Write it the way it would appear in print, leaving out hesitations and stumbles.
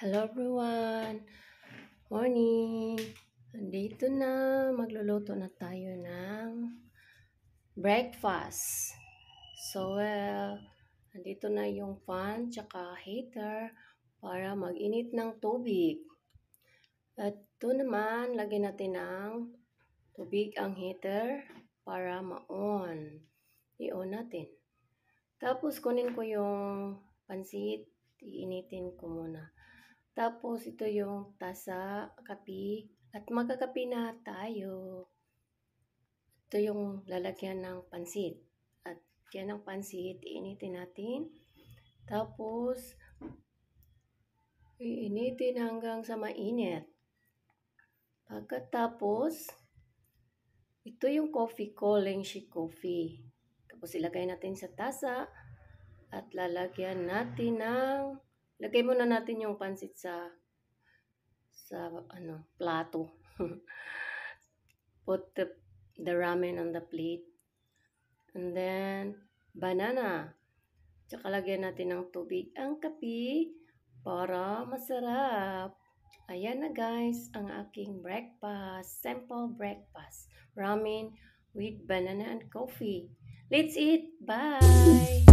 Hello everyone! Morning! Andito na, magluluto na tayo ng breakfast. Andito na yung pan tsaka heater para mag-init ng tubig. At ito naman, lagyan natin ng tubig ang heater para ma-on. I-on natin. Tapos kunin ko yung pansit, iinitin ko muna. Tapos, ito yung tasa, kape, at magkakape na tayo. Ito yung lalagyan ng pansit. At yan ang pansit, iinitin natin. Tapos, iinitin hanggang sa mainit. Pagkatapos, ito yung coffee ko, Lengshi coffee. Tapos, ilagay natin sa tasa at lalagyan natin ng lagay muna natin yung pansit sa plato. Put the ramen on the plate. And then, banana. Tsaka lagyan natin ng tubig ang kape para masarap. Ayan na guys, ang aking breakfast. Simple breakfast. Ramen with banana and coffee. Let's eat! Bye!